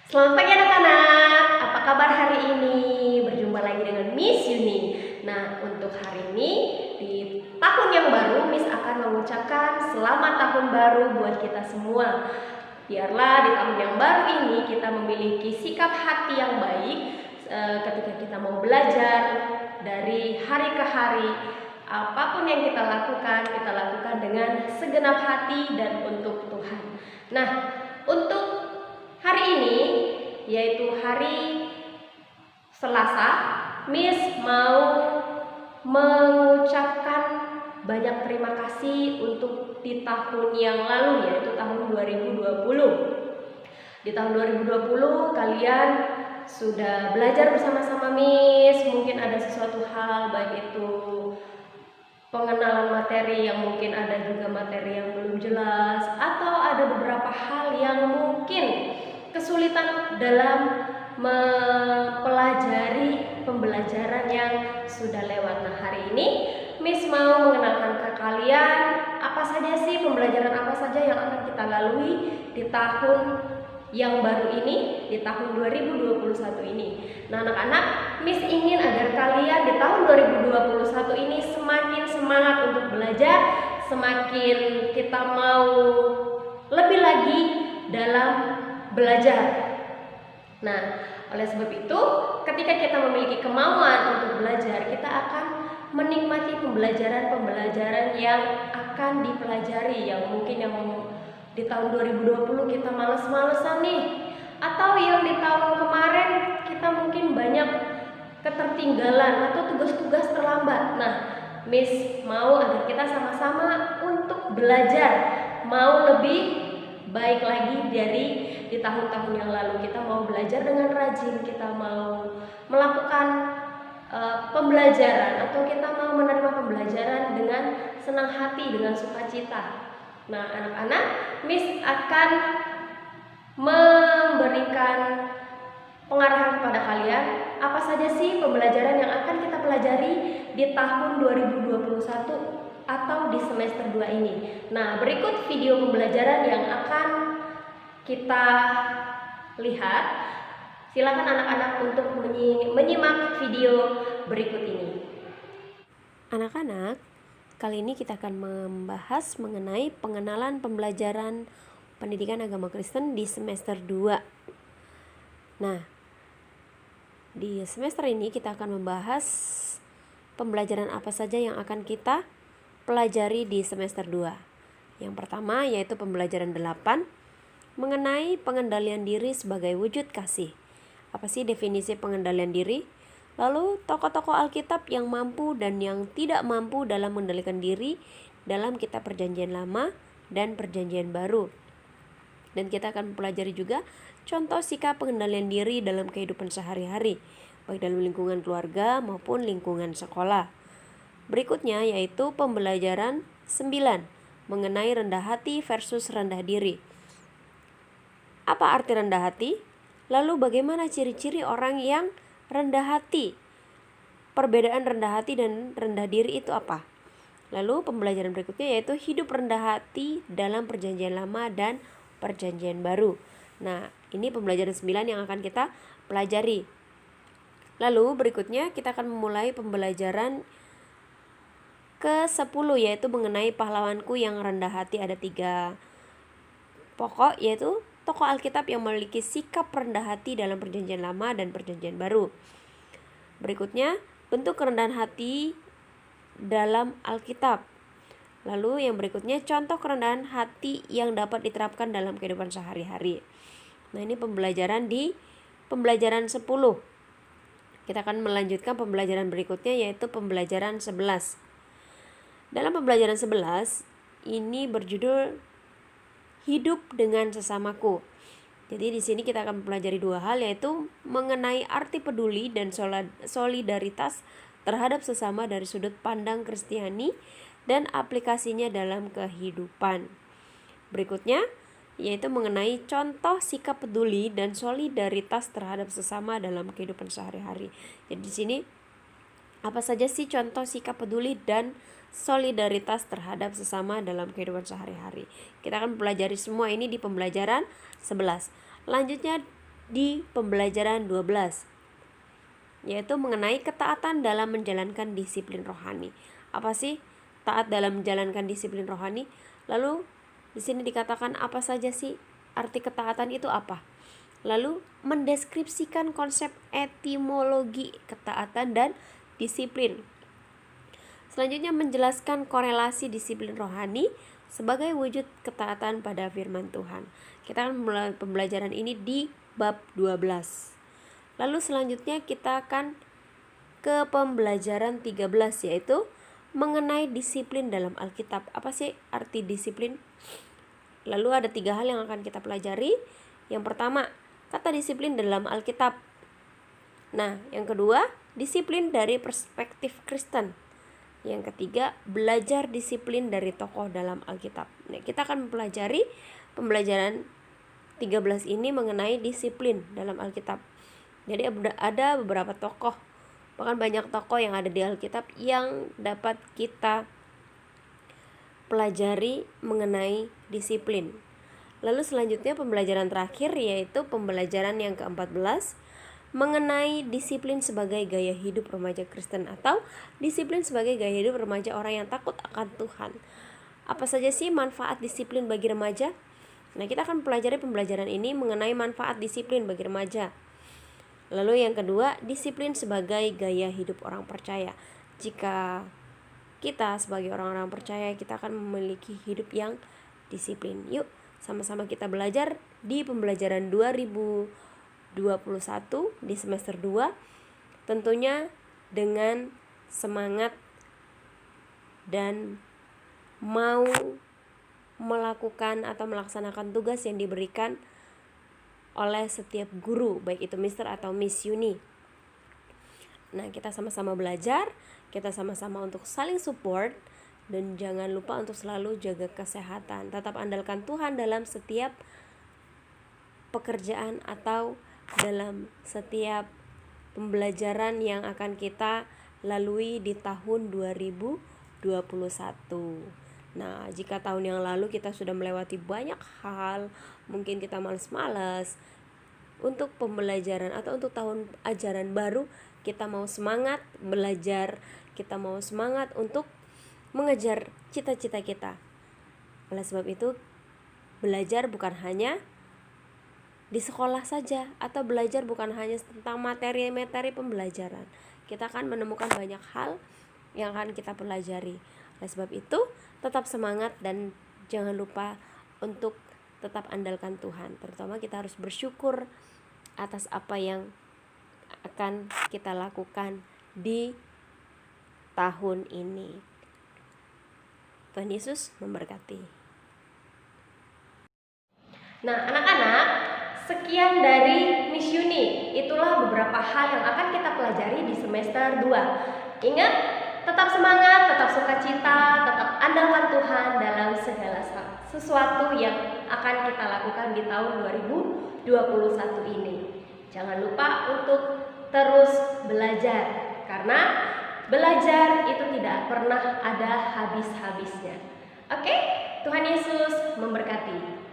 Selamat pagi anak-anak, apa kabar hari ini? Berjumpa lagi dengan Miss Yuni. Nah, untuk hari ini di tahun yang baru, Miss akan mengucapkan selamat tahun baru buat kita semua. Biarlah di tahun yang baru ini kita memiliki sikap hati yang baik ketika kita mau belajar dari hari ke hari. Apapun yang kita lakukan dengan segenap hati dan untuk Tuhan. Nah, untuk hari ini, yaitu hari Selasa, Miss mau mengucapkan banyak terima kasih untuk di tahun yang lalu, yaitu tahun 2020. Di tahun 2020 kalian sudah belajar bersama-sama Miss. Mungkin ada sesuatu hal, baik itu pengenalan materi yang mungkin ada juga materi yang belum jelas, atau ada beberapa hal yang mungkin kesulitan dalam mempelajari pembelajaran yang sudah lewat. Nah, hari ini Miss mau mengenalkan ke kalian apa saja sih pembelajaran apa saja yang akan kita lalui di tahun yang baru ini, di tahun 2021 ini. Nah, anak-anak, Miss ingin agar kalian di tahun 2021 ini semakin semangat untuk belajar, semakin kita mau lebih lagi dalam belajar. Nah, oleh sebab itu, ketika kita memiliki kemauan untuk belajar, kita akan menikmati pembelajaran-pembelajaran yang akan dipelajari, yang mungkin yang di tahun 2020 kita males-malesan nih, atau yang di tahun kemarin kita mungkin banyak ketertinggalan atau tugas-tugas terlambat. Nah, Miss mau agar kita sama-sama untuk belajar, mau lebih baik lagi dari di tahun-tahun yang lalu. Kita mau belajar dengan rajin, kita mau melakukan pembelajaran, atau kita mau menerima pembelajaran dengan senang hati, dengan sukacita. Nah, anak-anak, Miss akan memberikan pengarahan kepada kalian apa saja sih pembelajaran yang akan kita pelajari di tahun 2021 atau di semester 2 ini. Nah, berikut video pembelajaran yang akan kita lihat. Silakan anak-anak untuk menyimak video berikut ini. Anak-anak, kali ini kita akan membahas mengenai pengenalan pembelajaran pendidikan agama Kristen di semester 2. Nah, di semester ini kita akan membahas pembelajaran apa saja yang akan kita pelajari di semester 2. Yang pertama yaitu pembelajaran 8 mengenai pengendalian diri sebagai wujud kasih. Apa sih definisi pengendalian diri? Lalu tokoh-tokoh Alkitab yang mampu dan yang tidak mampu dalam mengendalikan diri dalam kitab Perjanjian Lama dan Perjanjian Baru. Dan kita akan mempelajari juga contoh sikap pengendalian diri dalam kehidupan sehari-hari, baik dalam lingkungan keluarga maupun lingkungan sekolah. Berikutnya yaitu pembelajaran 9 mengenai rendah hati versus rendah diri. Apa arti rendah hati? Lalu bagaimana ciri-ciri orang yang rendah hati? Perbedaan rendah hati dan rendah diri itu apa? Lalu pembelajaran berikutnya yaitu hidup rendah hati dalam Perjanjian Lama dan Perjanjian Baru. Nah, ini pembelajaran 9 yang akan kita pelajari. Lalu berikutnya kita akan memulai pembelajaran ke-10 yaitu mengenai pahlawanku yang rendah hati. Ada 3 pokok yaitu tokoh Alkitab yang memiliki sikap rendah hati dalam Perjanjian Lama dan Perjanjian Baru. Berikutnya, bentuk kerendahan hati dalam Alkitab. Lalu yang berikutnya, contoh kerendahan hati yang dapat diterapkan dalam kehidupan sehari-hari. Nah, ini pembelajaran di pembelajaran 10. Kita akan melanjutkan pembelajaran berikutnya yaitu pembelajaran 11. Dalam pembelajaran 11, ini berjudul hidup dengan sesamaku. Jadi di sini kita akan mempelajari 2 hal yaitu mengenai arti peduli dan solidaritas terhadap sesama dari sudut pandang Kristiani dan aplikasinya dalam kehidupan. Berikutnya yaitu mengenai contoh sikap peduli dan solidaritas terhadap sesama dalam kehidupan sehari-hari. Jadi di sini apa saja sih contoh sikap peduli dan solidaritas terhadap sesama dalam kehidupan sehari-hari? Kita akan pelajari semua ini di pembelajaran 11. Lanjutnya di pembelajaran 12, yaitu mengenai ketaatan dalam menjalankan disiplin rohani. Apa sih taat dalam menjalankan disiplin rohani? Lalu di sini dikatakan apa saja sih arti ketaatan itu apa? Lalu mendeskripsikan konsep etimologi ketaatan dan disiplin. Selanjutnya menjelaskan korelasi disiplin rohani sebagai wujud ketaatan pada firman Tuhan. Kita akan mulai pembelajaran ini di bab 12. Lalu selanjutnya kita akan ke pembelajaran 13, yaitu mengenai disiplin dalam Alkitab. Apa sih arti disiplin? Lalu ada 3 hal yang akan kita pelajari. Yang pertama, kata disiplin dalam Alkitab. Nah, yang kedua, disiplin dari perspektif Kristen. Yang ketiga, belajar disiplin dari tokoh dalam Alkitab. Nah, kita akan mempelajari pembelajaran 13 ini mengenai disiplin dalam Alkitab. Jadi ada beberapa tokoh, bahkan banyak tokoh yang ada di Alkitab yang dapat kita pelajari mengenai disiplin. Lalu selanjutnya pembelajaran terakhir, yaitu pembelajaran yang ke-14 mengenai disiplin sebagai gaya hidup remaja Kristen atau disiplin sebagai gaya hidup remaja orang yang takut akan Tuhan. Apa saja sih manfaat disiplin bagi remaja? Nah, kita akan pelajari pembelajaran ini mengenai manfaat disiplin bagi remaja. Lalu yang kedua, disiplin sebagai gaya hidup orang percaya. Jika kita sebagai orang-orang percaya, kita akan memiliki hidup yang disiplin. Yuk, sama-sama kita belajar di pembelajaran 2021 di semester 2. Tentunya dengan semangat dan mau melakukan atau melaksanakan tugas yang diberikan oleh setiap guru, baik itu Mister atau Miss Yuni. Nah, kita sama-sama belajar, kita sama-sama untuk saling support, dan jangan lupa untuk selalu jaga kesehatan. Tetap andalkan Tuhan dalam setiap pekerjaan atau dalam setiap pembelajaran yang akan kita lalui di tahun 2021. Nah, jika tahun yang lalu kita sudah melewati banyak hal, mungkin kita malas-malas, untuk pembelajaran atau untuk tahun ajaran baru, kita mau semangat belajar, kita mau semangat untuk mengejar cita-cita kita. Oleh sebab itu, belajar bukan hanya di sekolah saja, atau belajar bukan hanya tentang materi-materi pembelajaran. Kita akan menemukan banyak hal yang akan kita pelajari. Oleh sebab itu, tetap semangat dan jangan lupa untuk tetap andalkan Tuhan. Terutama kita harus bersyukur atas apa yang akan kita lakukan di tahun ini. Tuhan Yesus memberkati. Nah, anak-anak, sekian dari Miss Yuni. Itulah beberapa hal yang akan kita pelajari di semester 2. Ingat, tetap semangat, tetap sukacita, tetap andalkan Tuhan dalam segala sesuatu yang akan kita lakukan di tahun 2021 ini. Jangan lupa untuk terus belajar, karena belajar itu tidak pernah ada habis-habisnya. Oke, Tuhan Yesus memberkati.